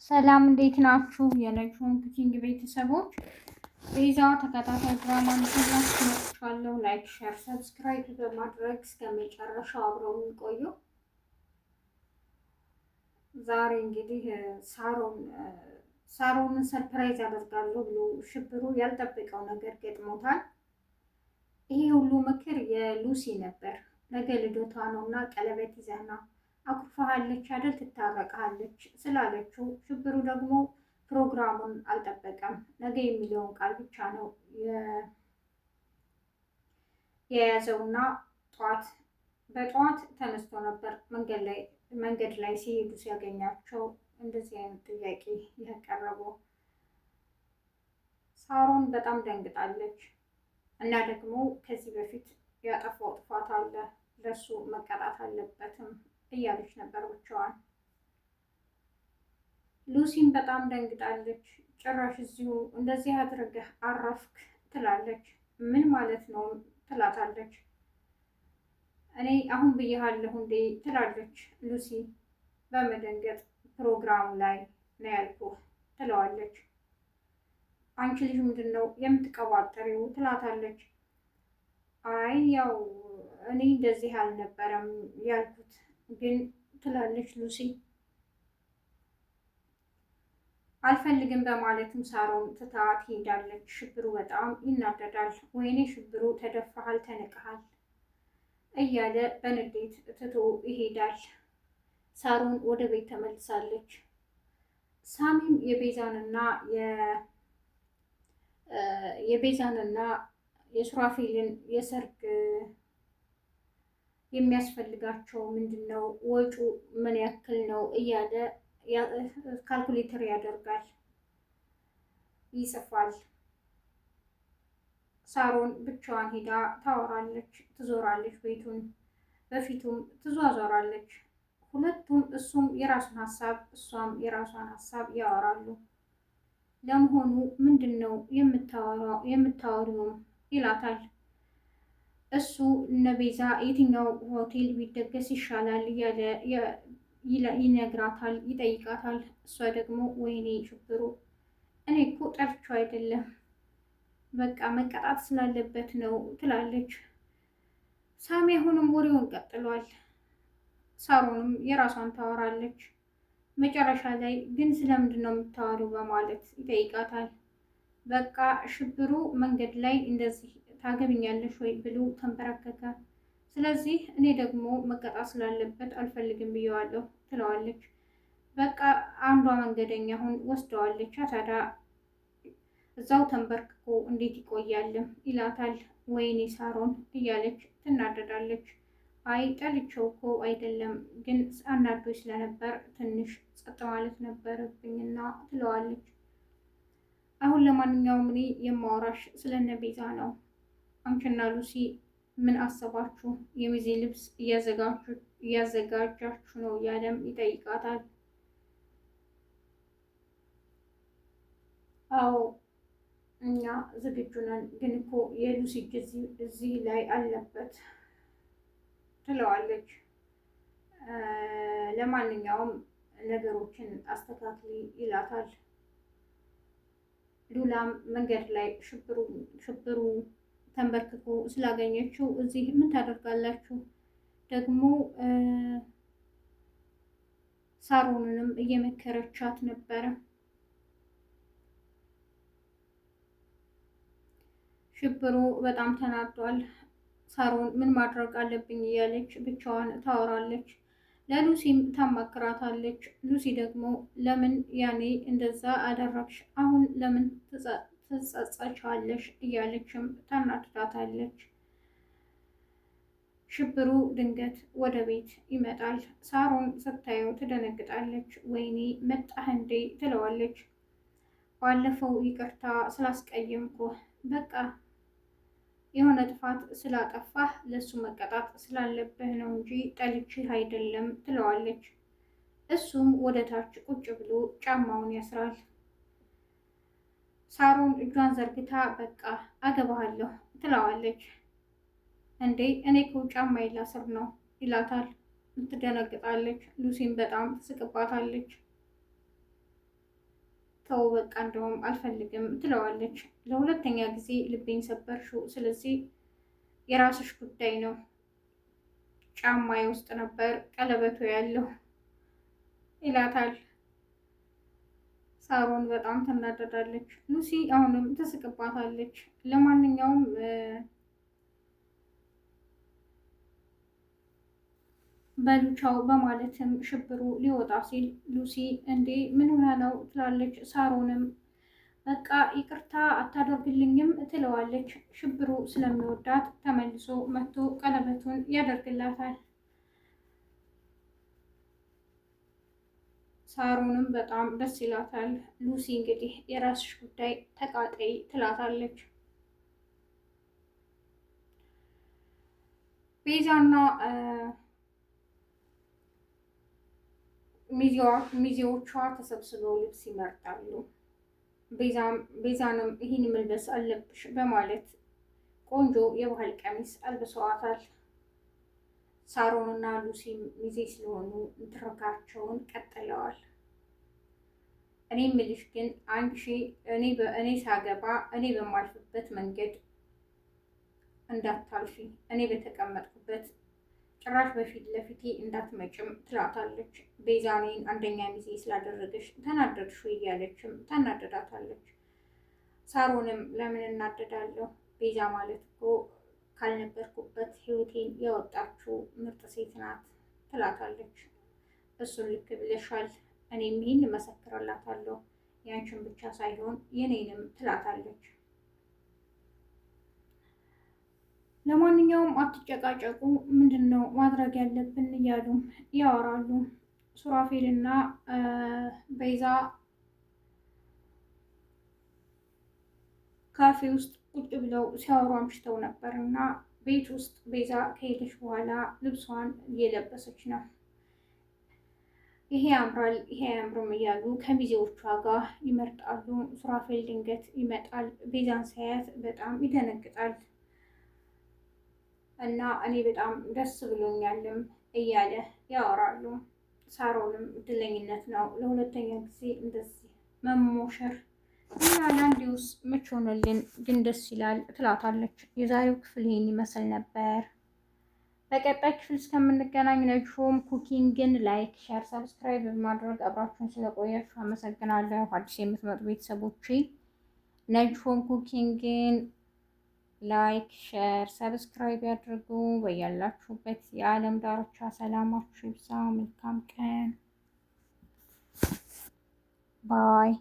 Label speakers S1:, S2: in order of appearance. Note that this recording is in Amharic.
S1: ሰላም እንዴት ናችሁ? የነጅሆን ኩኪንግ ቤተሰቦች ቤዛ ተከታታይ ድራማ ይዤላችሁ መጥቻለሁ። ላይክ፣ ሼር፣ ሰብስክራይብ በማድረግ እስከ መጨረሻው አብረው የሚቆዩ። ዛሬ እንግዲህ ሳሮንን ሰርፕራይዝ አደርጋለሁ ብሎ ሽብሩ ያልጠበቀው ነገር ገጥሞታል። ይሄ ሁሉ ምክር የሉሲ ነበር። ነገ ልደቷ ነው እና ቀለበት ይዘና አኩርፋሃለች አይደል ትታረቃለች ስላለችው ሽብሩ ደግሞ ፕሮግራሙን አልጠበቀም። ነገ የሚለውን ቃል ብቻ ነው የያዘውና በጠዋት ተነስቶ ነበር መንገድ ላይ ሲሄዱ ሲያገኛቸው እንደዚህ አይነት ጥያቄ ያቀረበው። ሳሮን በጣም ደንግጣለች እና ደግሞ ከዚህ በፊት ያጠፋው ጥፋት አለ፣ ለሱ መቀጣት አለበትም እያለች ነበር ብቻዋን። ሉሲም በጣም ደንግጣለች። ጭራሽ እዚሁ እንደዚህ አድርገህ አረፍክ ትላለች። ምን ማለት ነው ትላታለች። እኔ አሁን ብያለሁ እንዴ ትላለች ሉሲ በመደንገጥ። ፕሮግራሙ ላይ ነው ያልኩህ ትለዋለች። አንቺ ልጅ ምንድን ነው የምትቀባጠሪው ትላታለች። አይ ያው እኔ እንደዚህ አልነበረም ያልኩት ግን ትላለች ሉሲ። አልፈልግም በማለትም ሳሮን ትታ ትሄዳለች። ሽብሩ በጣም ይናደዳል። ወይኔ ሽብሩ ተደፍረሃል፣ ተንቀሃል እያለ በንዴት ትቶ ይሄዳል። ሳሮን ወደ ቤት ተመልሳለች። ሳሚም የቤዛንና የሱራፌልን የሰርግ የሚያስፈልጋቸው ምንድን ነው፣ ወጪ ምን ያክል ነው እያለ ካልኩሌተር ያደርጋል፣ ይጽፋል። ሳሮን ብቻዋን ሄዳ ታወራለች፣ ትዞራለች፣ ቤቱን በፊቱም ትዟዟራለች። ሁለቱም እሱም የራሱን ሀሳብ እሷም የራሷን ሀሳብ ያወራሉ። ለመሆኑ ምንድን ነው የምታወሪውም ይላታል። እሱ እነ ቤዛ የትኛው ሆቴል ቢደገስ ይሻላል እያለ ይነግራታል፣ ይጠይቃታል። እሷ ደግሞ ወይኔ ሽብሩ እኔ እኮ ጠርቼው አይደለም በቃ መቀጣት ስላለበት ነው ትላለች። ሳሚ አሁንም ወሬውን ቀጥሏል። ሳሮንም የራሷን ታወራለች። መጨረሻ ላይ ግን ስለምንድን ነው የምታወሪው በማለት ይጠይቃታል። በቃ ሽብሩ መንገድ ላይ እንደዚህ ታገብኛለሽ ወይ ብሎ ተንበረከከ። ስለዚህ እኔ ደግሞ መቀጣት ስላለበት አልፈልግም ብየዋለሁ ትለዋለች። በቃ አንዷ መንገደኛ አሁን ወስደዋለች፣ ታዲያ እዛው ተንበርክኮ እንዴት ይቆያልም ይላታል። ወይኔ ሳሮን እያለች ትናደዳለች። አይ ጠልቼው እኮ አይደለም ግን አናዶኝ ስለነበር ትንሽ ጸጥ ማለት ነበረብኝና ትለዋለች። አሁን ለማንኛውም እኔ የማወራሽ ስለነ ቤዛ ነው። አንቺና ሉሲ ምን አሰባችሁ? የሚዜ ልብስ እያዘጋጃችሁ ነው እያለም ይጠይቃታል። አዎ እኛ ዝግጁ ነን፣ ግን እኮ የሉሲ እጅ እዚህ ላይ አለበት ትለዋለች። ለማንኛውም ነገሮችን አስተካክሊ ይላታል። ሉላም መንገድ ላይ ሽብሩ ተንበርክኮ ስላገኘችው እዚህ ምን ታደርጋላችሁ? ደግሞ ሳሮንንም እየመከረቻት ነበረ። ሽብሩ በጣም ተናዷል። ሳሮን ምን ማድረግ አለብኝ እያለች ብቻዋን ታወራለች። ለሉሲም ታማክራታለች። ሉሲ ደግሞ ለምን ያኔ እንደዛ አደረግሽ፣ አሁን ለምን ትጸጸቻለሽ እያለችም ታናድዳታለች። ሽብሩ ድንገት ወደ ቤት ይመጣል። ሳሮን ስታየው ትደነግጣለች። ወይኔ መጣህ እንዴ ትለዋለች። ባለፈው ይቅርታ ስላስቀየምኩ በቃ የሆነ ጥፋት ስላጠፋህ ለሱ መቀጣት ስላለብህ ነው እንጂ ጠልችህ አይደለም ትለዋለች። እሱም ወደ ታች ቁጭ ብሎ ጫማውን ያስራል። ሳሮን እጇን ዘርግታ በቃ አገባሃለሁ ትለዋለች። እንዴ እኔ እኮ ጫማዬን ላስር ነው ይላታል። ትደነግጣለች። ሉሲም በጣም ትስቅባታለች። ተው በቃ እንደውም አልፈልግም ትለዋለች። ለሁለተኛ ጊዜ ልቤን ሰበርሽው፣ ስለዚህ የራስሽ ጉዳይ ነው። ጫማዬ ውስጥ ነበር ቀለበቱ ያለው ይላታል። ሳሮን በጣም ትናደዳለች። ሉሲ አሁንም ትስቅባታለች። ለማንኛውም በሉቻው በማለትም ሽብሩ ሊወጣ ሲል ሉሲ እንዴ ምን ሆነ ነው ትላለች። ሳሮንም በቃ ይቅርታ አታደርግልኝም ትለዋለች። ሽብሩ ስለሚወዳት ተመልሶ መጥቶ ቀለበቱን ያደርግላታል። ሳሮንም በጣም ደስ ይላታል። ሉሲ እንግዲህ የራስሽ ጉዳይ ተቃጠይ ትላታለች። ቤዛና ሚዜዎቿ ተሰብስበው ልብስ ይመርጣሉ። ቤዛንም ይህን መልበስ አለብሽ በማለት ቆንጆ የባህል ቀሚስ አልብሰዋታል። ሳሮንና ሉሲ ሚዜ ስለሆኑ ንትርካቸውን ቀጥለዋል። እኔ ምልሽ ግን አንቺ እኔ ሳገባ እኔ በማልፍበት መንገድ እንዳታልፊ፣ እኔ በተቀመጥኩበት ጭራሽ በፊት ለፊቴ እንዳትመጭም ትላታለች። ቤዛኔን አንደኛ ሚዜ ስላደረገች ተናደድሽ እያለችም ታናደዳታለች። ሳሮንም ለምን እናደዳለሁ? ቤዛ ማለት እኮ ካልነበርኩበት ህይወቴን ያወጣችው ምርጥ ሴት ናት ትላታለች። እሱን ልክ ብለሻል፣ እኔም ይህን እመሰክርላታለሁ፣ ያንቺን ብቻ ሳይሆን የኔንም ትላታለች። ለማንኛውም አትጨቃጨቁ፣ ምንድን ነው ማድረግ ያለብን እያሉ ያወራሉ። ሱራፌልና ቤዛ ካፌ ውስጥ ቁጭ ብለው ሲያወሩ አምሽተው ነበር እና ቤት ውስጥ ቤዛ ከሄደች በኋላ ልብሷን እየለበሰች ነው። ይሄ ያምራል፣ ይሄ አያምርም እያሉ ከሚዜዎቿ ጋር ይመርጣሉ። ሱራፌል ድንገት ይመጣል። ቤዛን ሳያት በጣም ይደነግጣል እና እኔ በጣም ደስ ብሎኛልም እያለ ያወራሉ። ሳሮንም እድለኝነት ነው ለሁለተኛ ጊዜ እንደዚህ መሞሸር እና ለአንዴውስ መች ሆነልን፣ ግን ደስ ይላል ትላታለች። የዛሬው ክፍል ይህን ይመስል ነበር። በቀጣይ ክፍል እስከምንገናኝ ነጅሆም ኩኪንግን ላይክ፣ ሼር፣ ሰብስክራይብ በማድረግ አብራችሁን ስለቆያችሁ አመሰግናለሁ። አዲስ የምትመጡ ቤተሰቦች ነጅሆም ኩኪንግን ላይክ፣ ሼር፣ ሰብስክራይብ ያድርጉ። በያላችሁበት የዓለም ዳርቻ ሰላማችሁ ይብዛ። መልካም ቀን ባይ